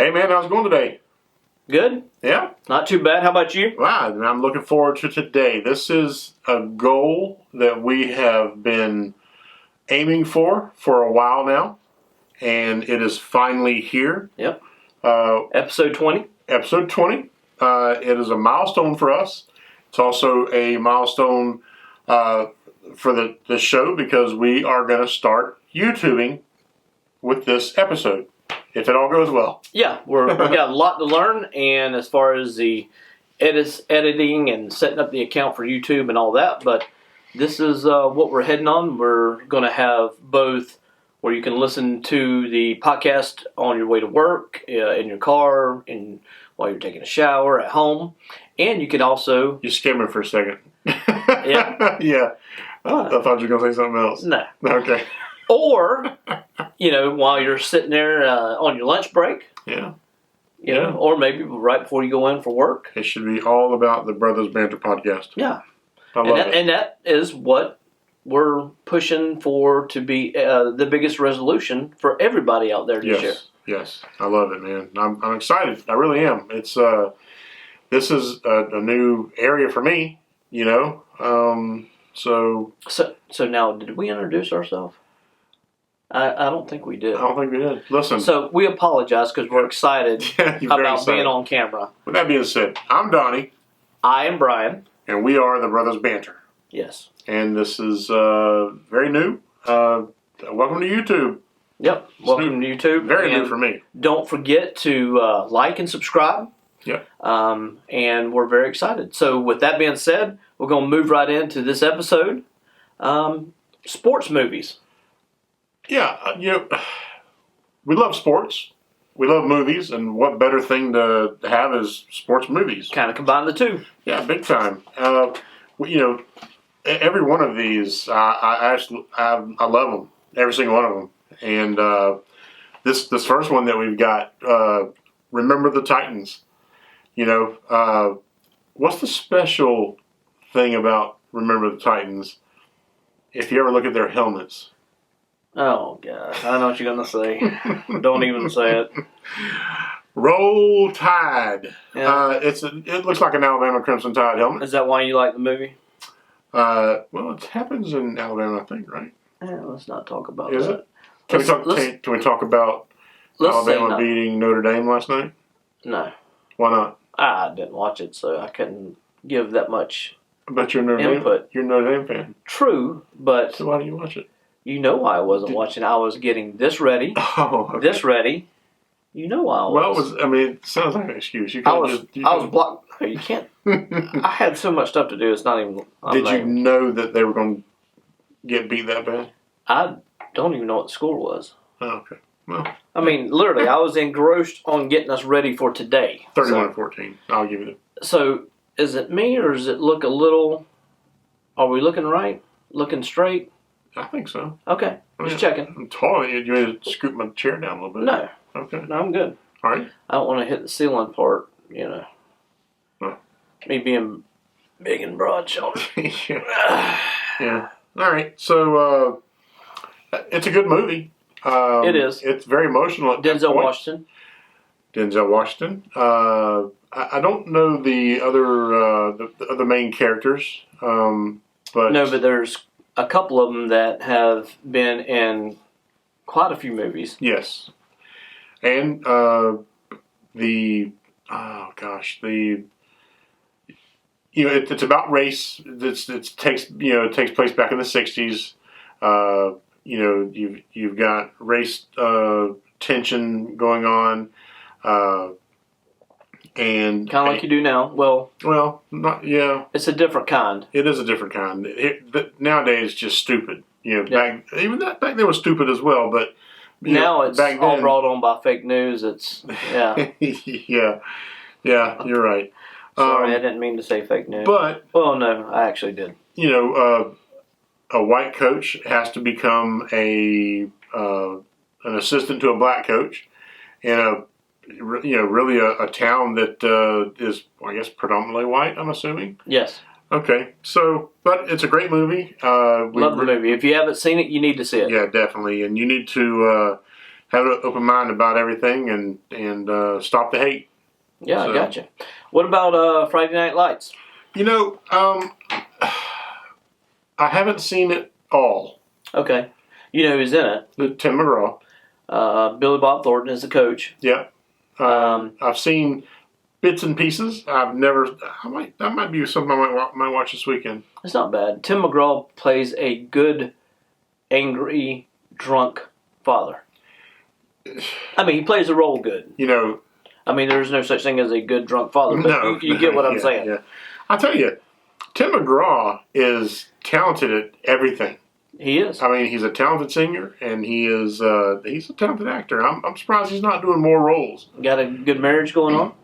Hey man, how's it going today? Good. Yeah? Not too bad. How about you? Wow, I'm looking forward to today. This is a goal that we have been aiming for a while now, and it is finally here. Yep. Episode 20. Episode 20. It is a milestone for us. It's also a milestone for the show because we are going to start YouTubing with this episode, if it all goes well. Yeah, we got a lot to learn, and as far as the editing and setting up the account for YouTube and all that, but this is what we're heading on. We're going to have both where you can listen to the podcast on your way to work, in your car, while you're taking a shower, at home, and you can also... You scared me for a second. Yeah. Yeah. I thought you were going to say something else. No. Okay. Or, while you're sitting there on your lunch break. Yeah. You know, or maybe right before you go in for work. It should be all about the Brothers Banter podcast. Yeah. I love it. And that is what we're pushing for to be the biggest resolution for everybody out there this year. Yes. I love it, man. I'm excited. I really am. It's this is a new area for me, So now, did we introduce ourselves? I don't think we did. I don't think we did. Listen. So we apologize because we're excited about being on camera. With that being said, I'm Donnie. I am Brian. And we are the Brothers Banter. Yes. And this is very new. Welcome to YouTube. Yep. Welcome to YouTube. Very new for me. Don't forget to like and subscribe. Yeah. And we're very excited. So with that being said, we're going to move right into this episode. Sports movies. Yeah, we love sports. We love movies, and what better thing to have is sports movies. Kind of combine the two. Yeah, big time. Every one of these, I love them. Every single one of them. And this first one that we've got, Remember the Titans. What's the special thing about Remember the Titans? If you ever look at their helmets. Oh, God. I know what you're going to say. Don't even say it. Roll Tide. Yeah. It looks like an Alabama Crimson Tide helmet. Is that why you like the movie? Well, it happens in Alabama, I think, right? Yeah, let's not talk about Is that. It? Can we talk about Alabama beating Notre Dame last night? No. Why not? I didn't watch it, so I couldn't give that much But you're Notre input. Dame. You're a Notre Dame fan. True, but... So why do you watch it? You know why I wasn't watching. I was getting this ready. Oh, okay. This ready. You know why I was. Well, it sounds like an excuse. I was blocked. You can't. I had so much stuff to do. It's not even. Did you know that they were going to get beat that bad? I don't even know what the score was. Oh, okay. Well, literally, I was engrossed on getting us ready for today. 31-14. I'll give you that. So, is it me or does it look a little? Are we looking right? Looking straight? I think so. Okay, just checking. I'm tall. You want to scoot my chair down a little bit? No. Okay. No, I'm good. All right. I don't want to hit the ceiling part, Oh. Me being big and broad-shouldered. Yeah. All right. So, it's a good movie. It is. It's very emotional at that Denzel point. Washington. Denzel Washington. I don't know the other main characters, but there's a couple of them that have been in quite a few movies. Yes, and it's about race. It takes place back in the 60s. You've got race tension going on. And kind of like you do now. Well, not yeah. It's a different kind. It is a different kind. Nowadays, it's just stupid. Back then was stupid as well. But now it's all brought on by fake news. It's yeah, you're right. Sorry, I didn't mean to say fake news. But no, I actually did. A white coach has to become an assistant to a black coach, and really a town that is, I guess, predominantly white, I'm assuming? Yes. Okay, but it's a great movie. Love the movie. If you haven't seen it, you need to see it. Yeah, definitely. And you need to have an open mind about everything and stop the hate. Yeah, So. I gotcha. What about Friday Night Lights? You know, I haven't seen it all. Okay. You know who's in it? Tim McGraw. Billy Bob Thornton is the coach. Yeah. I've seen bits and pieces. I've never. That might be something I might watch this weekend. It's not bad. Tim McGraw plays a good, angry, drunk father. I mean, he plays the role good. You know. I mean, there's no such thing as a good drunk father, but you get what I'm saying. Yeah. I tell you, Tim McGraw is talented at everything. He is. I mean, he's a talented singer, and he's a talented actor. I'm surprised he's not doing more roles. Got a good marriage going on.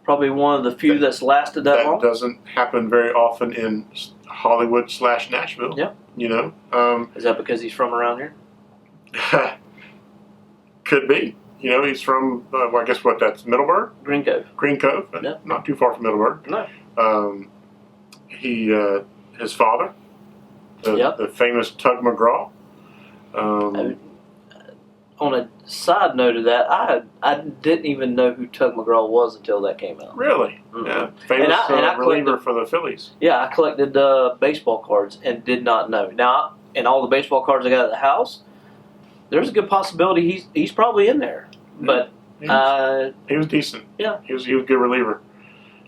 Probably one of the few that's lasted that long. That doesn't happen very often in Hollywood / Nashville. Yeah. You know. Is that because he's from around here? Could be. You know, he's from, I guess that's Middleburg? Green Cove. Green Cove. Yeah. Not too far from Middleburg. No. His father, the famous Tug McGraw. On a side note of that, I didn't even know who Tug McGraw was until that came out. Really? Mm-hmm. Yeah. Famous reliever for the Phillies. Yeah, I collected baseball cards and did not know. Now, in all the baseball cards I got at the house, there's a good possibility he's probably in there. But he was decent. Yeah. He was a good reliever.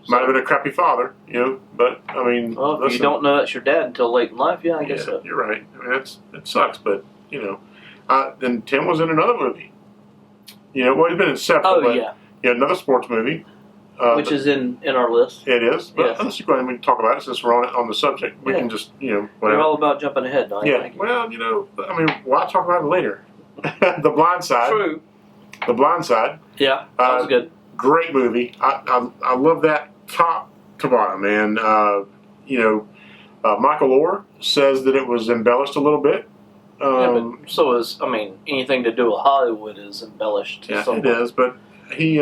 Might have been a crappy father, you know, but I mean. Well, if you don't know that's your dad until late in life, I guess so. You're right. I mean, it sucks, but you know. Then Tim was in another movie. You know, well, he's been in several. Oh, but, yeah. Yeah, another sports movie. Which is in our list. It is. But Yes. let's just go ahead and talk about it since we're on the subject. We can just, whatever. We're all about jumping ahead, don't you? Yeah. Well, I mean, why talk about it later? The Blind Side. True. The Blind Side. Yeah, that was good. Great movie. I love that top to bottom, man. Michael Orr says that it was embellished a little bit. But so is, anything to do with Hollywood is embellished. Yeah, somewhat. it is. But he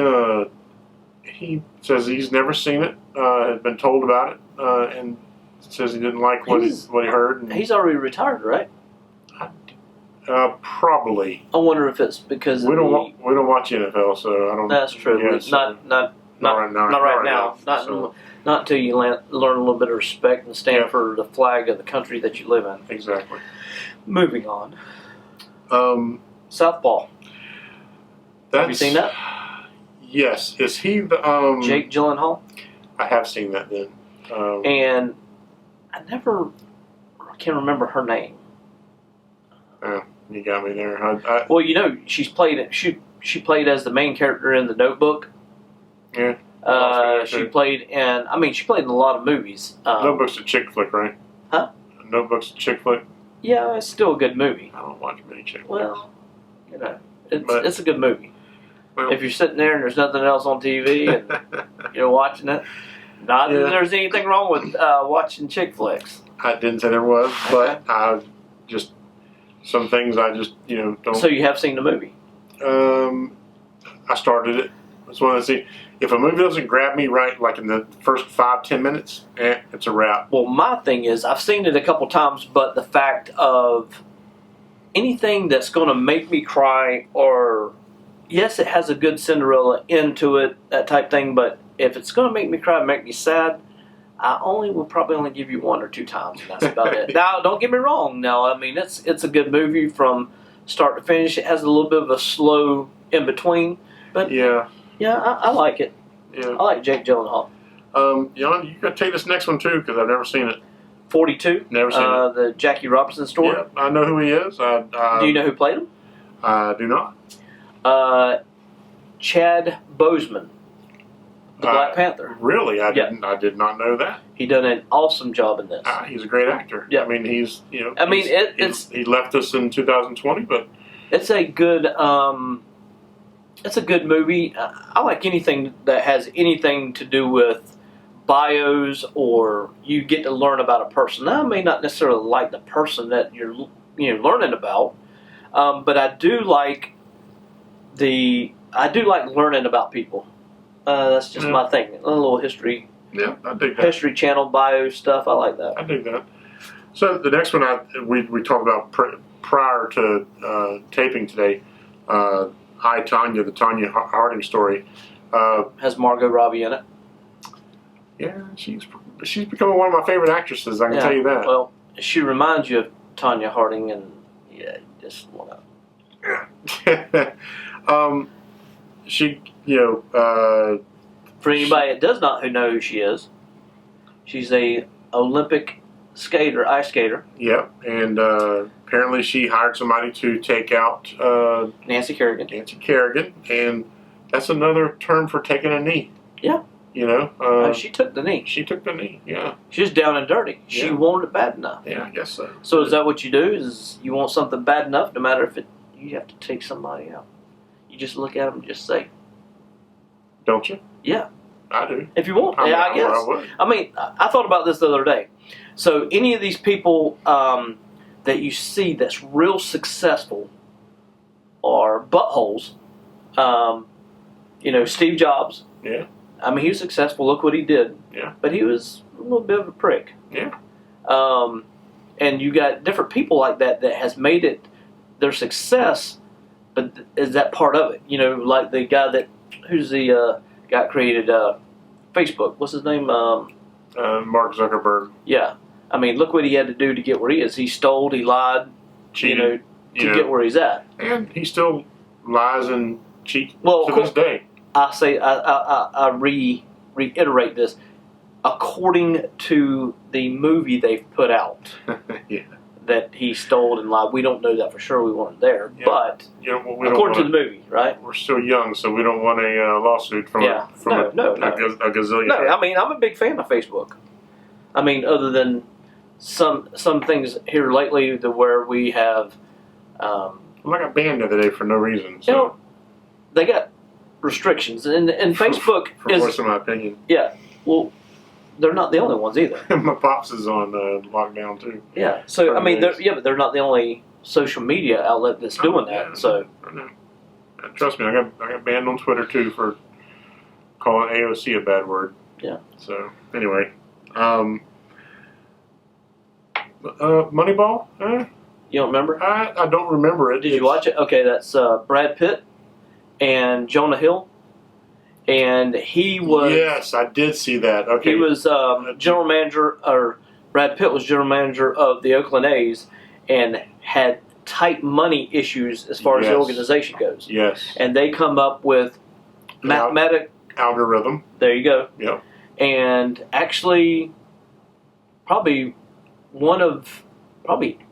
says he's never seen it, had been told about it, and says he didn't like what he heard. And, he's already retired, right? Probably. I wonder if it's because we don't watch NFL, so I don't. That's true. Yeah, not right now. Not until you learn a little bit of respect and stand for the flag of the country that you live in. Exactly. Moving on. Southpaw. Have you seen that? Yes. Is he the Jake Gyllenhaal? I have seen that then. And I can't remember her name. You got me there. Well, she's played it. She played as the main character in The Notebook. Yeah. She played in a lot of movies. Notebook's a chick flick, right? Huh? Notebook's a chick flick. Yeah, it's still a good movie. I don't watch many chick flicks. Well, it's a good movie. Well, if you're sitting there and there's nothing else on TV and you're watching it, not that there's anything wrong with watching chick flicks. I didn't say there was, but I just some things I just don't. So you have seen the movie? I started it. It's one of those things. If a movie doesn't grab me right, like in the first 5-10 minutes, it's a wrap. Well, my thing is, I've seen it a couple times, but the fact of anything that's going to make me cry, or yes, it has a good Cinderella into it, that type thing, but if it's going to make me cry, make me sad, I will probably only give you 1 or 2 times, and that's about it. Now, don't get me wrong. Now, it's a good movie from start to finish. It has a little bit of a slow in between, but yeah, I like it. Yeah, I like Jake Gyllenhaal. You got to take this next one too because I've never seen it. 42. Never seen it. The Jackie Robinson story. Yeah, I know who he is. Do you know who played him? I do not. Chad Boseman, the Black Panther. Really, I did not know that. He done an awesome job in this. He's a great actor. Yeah, he's he left us in 2020, but it's a good. It's a good movie. I like anything that has anything to do with bios or you get to learn about a person. Now, I may not necessarily like the person that you're learning about, but I do like learning about people. That's just my thing. A little history. Yeah, I dig that. History Channel bio stuff. I like that. I dig that. So the next one we talked about prior to taping today. I, Tanya, the Tanya Harding story. Has Margot Robbie in it. Yeah, she's becoming one of my favorite actresses. I can tell you that. Well, she reminds you of Tanya Harding, and yeah, just want to. She, for anybody that does not know who she is, she's a Olympic skater, ice skater. Yep, and apparently she hired somebody to take out Nancy Kerrigan. And that's another term for taking a knee. Yeah. She took the knee. She took the knee. Yeah. She was down and dirty. She wanted it bad enough. Yeah, I guess so. So is that what you do? Is you want something bad enough, no matter if you have to take somebody out? You just look at them and just say, "Don't you?" Yeah, I do. If you want, I guess. I would. I mean, I thought about this the other day. So any of these people that you see that's real successful are buttholes. Steve Jobs. Yeah. I mean, he was successful. Look what he did. Yeah. But he was a little bit of a prick. Yeah. And you got different people like that has made it their success, but is that part of it? Like the guy who's the guy that created Facebook. What's his name? Mark Zuckerberg. Yeah. I mean, look what he had to do to get where he is. He stole, he lied, cheated, to get where he's at. And he still lies and cheats to this day. I reiterate this. According to the movie they've put out, yeah, that he stole and lied. We don't know that for sure. We weren't there, but according to the movie, right? We're still young, so we don't want a lawsuit from a gazillion. No, I mean, I'm a big fan of Facebook. I mean, other than some things here lately, where we have. I got banned the other day for no reason. So. They got restrictions, and Facebook for voicing my opinion. Yeah, well, they're not the only ones either. My pops is on lockdown too. Yeah, so I mean, but they're not the only social media outlet that's doing that. Yeah, so I know. Trust me, I got banned on Twitter too for calling AOC a bad word. Yeah. So anyway, Moneyball. You don't remember? I don't remember it. Did you watch it? Okay, that's Brad Pitt and Jonah Hill. And he was... Yes, I did see that. Okay. He was general manager, or Brad Pitt was general manager of the Oakland A's, and had tight money issues as far as the organization goes. Yes. And they come up with mathematic... algorithm. There you go. Yep. And actually, probably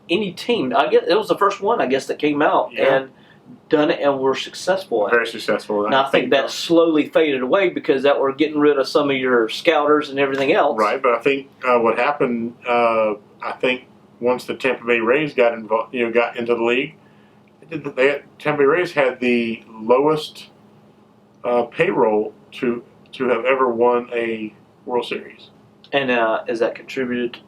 any team, I guess it was the first one, I guess, that came out and done it and were successful. Very successful. Now I think that slowly faded away because that we're getting rid of some of your scouters and everything else. Right, but I think what happened, I think once the Tampa Bay Rays got involved, got into the league, Tampa Bay Rays had the lowest payroll to have ever won a World Series. And is that contributed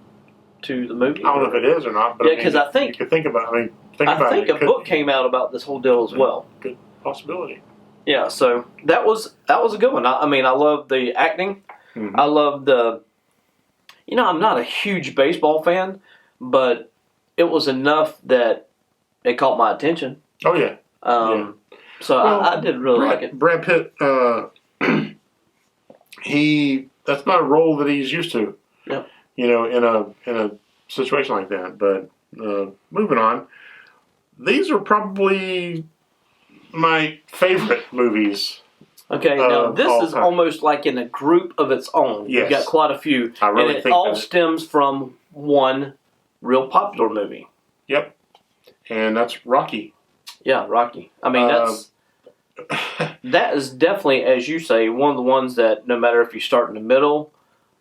to the movie? I don't know if it is or not, but because I think you could think about. I think a book came out about this whole deal as well. Good possibility. Yeah, so that was a good one. I mean, I love the acting. Mm-hmm. I love the. I'm not a huge baseball fan, but it was enough that it caught my attention. Oh yeah. So I did really like it. Brad Pitt. That's not a role that he's used to. Yeah. In a situation like that. But moving on, these are probably my favorite movies. Okay, now this is almost like in a group of its own. Yes. You've got quite a few. I really think it all stems from one real popular movie. Yep. And that's Rocky. Yeah, Rocky. I mean, that is definitely, as you say, one of the ones that no matter if you start in the middle,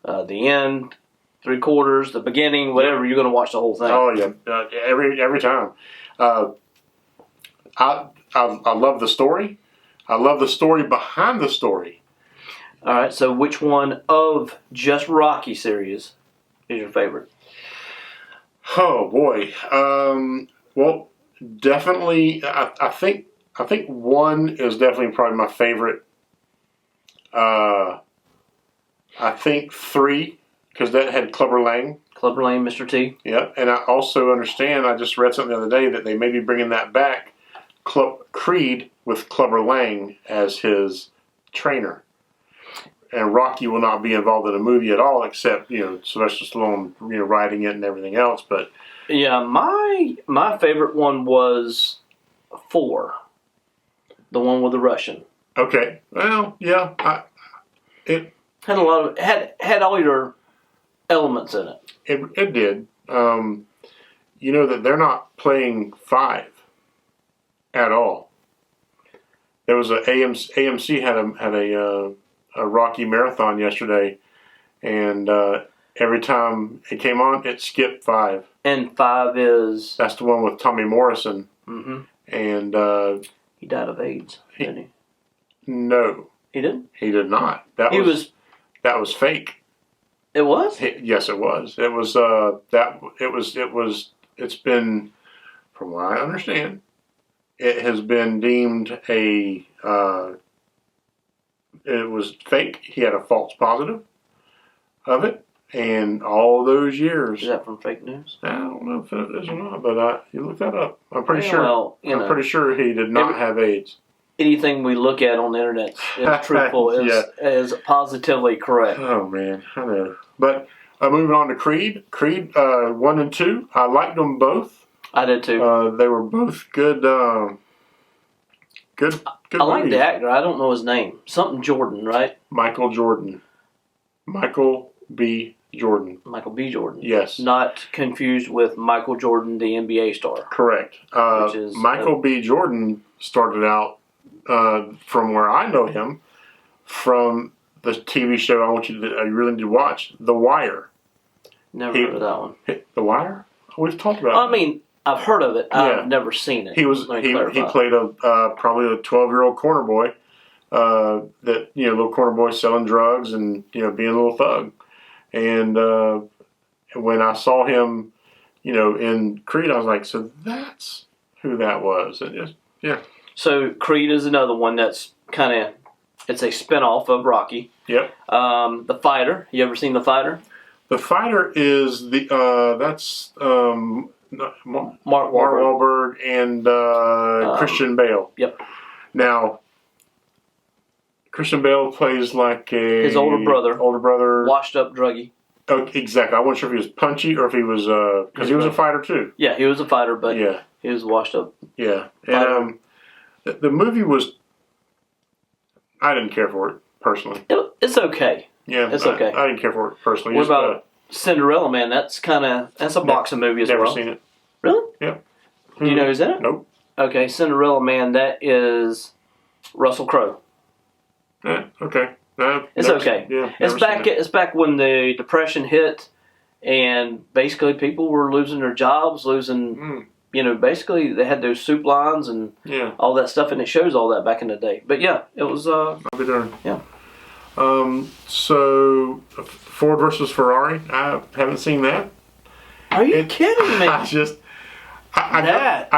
the end, 3/4, the beginning, whatever, you're going to watch the whole thing. Oh yeah, every time. I love the story. I love the story behind the story. All right, so which one of just Rocky series is your favorite? Oh boy. Well, definitely. I think one is definitely probably my favorite. I think 3, because that had Clubber Lang. Clubber Lang, Mr. T. Yeah, and I also understand. I just read something the other day that they may be bringing that back Creed with Clubber Lang as his trainer. And Rocky will not be involved in the movie at all, except Sylvester Stallone writing it and everything else. But yeah, my favorite one was 4, the one with the Russian. okay, well, yeah, it Had a lot of had all your elements in it. it did. You know that they're not playing 5 at all. There was AMC had a Rocky marathon yesterday, and every time it came on, it skipped 5. And 5 is That's the one with Tommy Morrison. Mm-hmm. And he died of AIDS, didn't he? No, He did. he did not. That was fake. It was. Yes, it was. It was It's been, from what I understand, it has been deemed it was fake. He had a false positive of it, and all those years. Is that from fake news? I don't know if it is or not, but you look that up. I'm pretty sure. Well, I'm pretty sure he did not have AIDS. Anything we look at on the internet is truthful, is positively correct. Oh man, I know. But moving on to Creed. Creed 1 and 2. I liked them both. I did too. They were both good. Good. I like the actor. I don't know his name. Something Jordan, right? Michael Jordan. Michael B. Jordan. Michael B. Jordan. Yes. Not confused with Michael Jordan, the NBA star. Correct. Michael B. Jordan started out, from where I know him, from the TV show I really need to watch, The Wire. Never heard of that one. The Wire? We've talked about it. I mean, I've heard of it. I've never seen it. He played probably a 12-year-old corner boy, little corner boy selling drugs and being a little thug. And when I saw him, in Creed, I was like, so that's who that was. And So Creed is another one that's it's a spinoff of Rocky. Yep. The Fighter. You ever seen The Fighter? The Fighter is that's Mark Wahlberg and Christian Bale. Yep. Now, Christian Bale plays like his older brother. Washed up druggie. Oh, exactly. I wasn't sure if he was punchy or if he was because he was a fighter too. Yeah, he was a fighter, but he was washed up. Yeah, and the movie was. I didn't care for it personally. It's okay. Yeah, it's okay. I didn't care for it personally. What about Cinderella Man? That's a boxing movie as well. Never seen it. Really? Yeah. Do you know who's in it? Nope. Okay, Cinderella Man. That is Russell Crowe. Yeah. Okay. It's okay. Yeah. It's back when the Depression hit, and basically people were losing their jobs, basically they had those soup lines and all that stuff, and it shows all that back in the day. But yeah, it was. I'll be darned. Yeah. So Ford versus Ferrari. I haven't seen that. Are you kidding me? I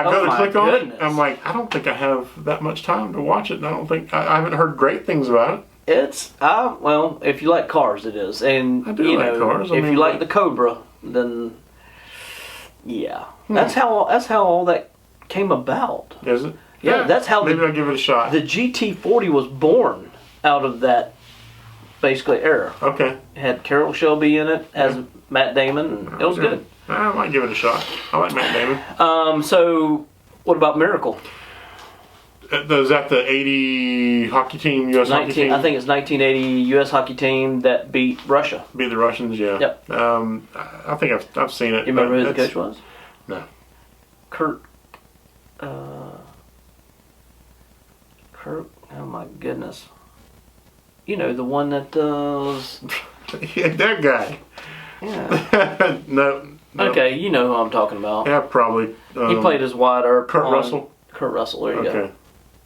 go to click on it. I'm like, I don't think I have that much time to watch it. And I haven't heard great things about it. It's if you like cars, it is, and I do like cars. If you like the Cobra, then that's how all that came about. Is it? Yeah, that's how. Maybe I'll give it a shot. The GT40 was born out of that basically era. Okay. It had Carroll Shelby in it as Matt Damon, and it was good. I might give it a shot. I like Matt Damon. So what about Miracle? Is that the 80 hockey team, U.S. hockey team? I think it's 1980 U.S. hockey team that beat Russia. Beat the Russians, yeah. Yep. I think I've seen it. You remember who the coach was? No. Kurt. Oh my goodness. The one that was. Yeah, that guy. Yeah. No. Okay, you know who I'm talking about. Yeah, probably. He played as Wyatt Earp. Kurt Russell. Kurt Russell, there you go.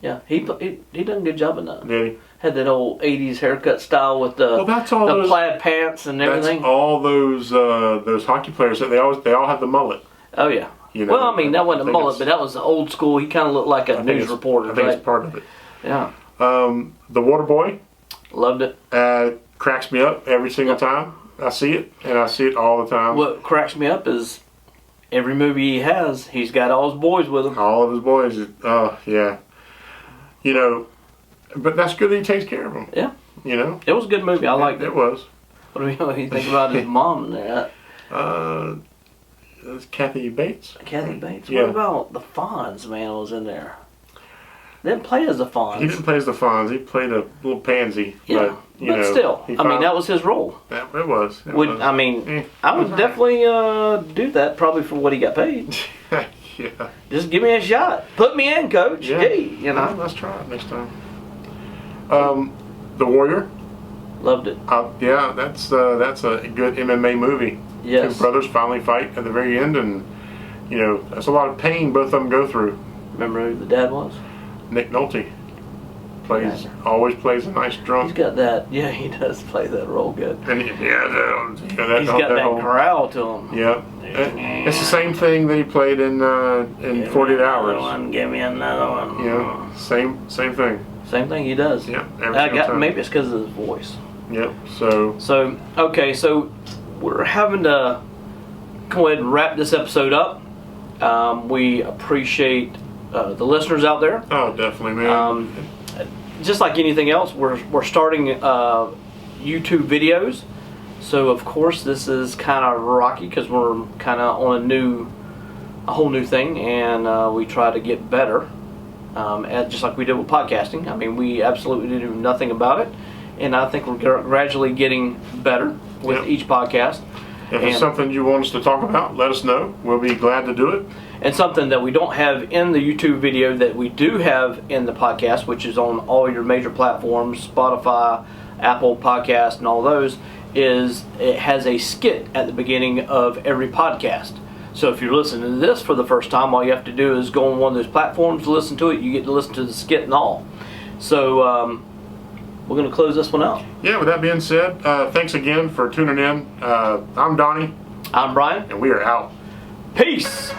Yeah, he done a good job in that. Did he? Had that old '80s haircut style with the plaid pants and everything. That's all those hockey players that they all have the mullet. Oh yeah. Well, I mean that wasn't a mullet, but that was the old school. He kind of looked like a news reporter. I think it's part of it. Yeah. The Water Boy. Loved it. Cracks me up every single time I see it, and I see it all the time. What cracks me up is every movie he has, he's got all his boys with him. All of his boys. Oh, yeah. You know, but that's good that he takes care of them. Yeah. You know? It was a good movie. I liked it. It was. What do you think about his mom there? That's Kathy Bates. Kathy Bates. Yeah. What about the Fonz, man, was in there? Didn't play as the Fonz. He didn't play as the Fonz. He played a little pansy. Yeah, but, you know, still, I mean, that was his role. It was. It was. I mean, I would definitely do that probably for what he got paid. Yeah. Just give me a shot. Put me in, coach. Yeah. Hey, you know. Let's try it next time. The Warrior. Loved it. Yeah, that's a good MMA movie. Yes. Two brothers finally fight at the very end, and you know that's a lot of pain both of them go through. Remember who the dad was? Nick Nolte always plays a nice drunk. He's got that. Yeah, he does play that role good. And he's got that growl to him. Yeah, it's the same thing that he played in 48 Hours. Give me another one. Yeah, same thing. Same thing he does. Yeah, every single time. Maybe it's because of his voice. Yep. So okay, so we're having to go ahead and wrap this episode up. We appreciate the listeners out there. Oh, definitely, man. Just like anything else, we're starting YouTube videos. So of course this is kind of rocky because we're kind of on a whole new thing, and we try to get better. Just like we did with podcasting. I mean, we absolutely knew nothing about it, and I think we're gradually getting better with each podcast. If it's something you want us to talk about, let us know. We'll be glad to do it. And something that we don't have in the YouTube video that we do have in the podcast, which is on all your major platforms, Spotify, Apple Podcast, and all those, is it has a skit at the beginning of every podcast. So if you're listening to this for the first time, all you have to do is go on one of those platforms to listen to it. You get to listen to the skit and all. So we're going to close this one out. Yeah, with that being said, thanks again for tuning in. I'm Donnie. I'm Brian. And we are out. Peace.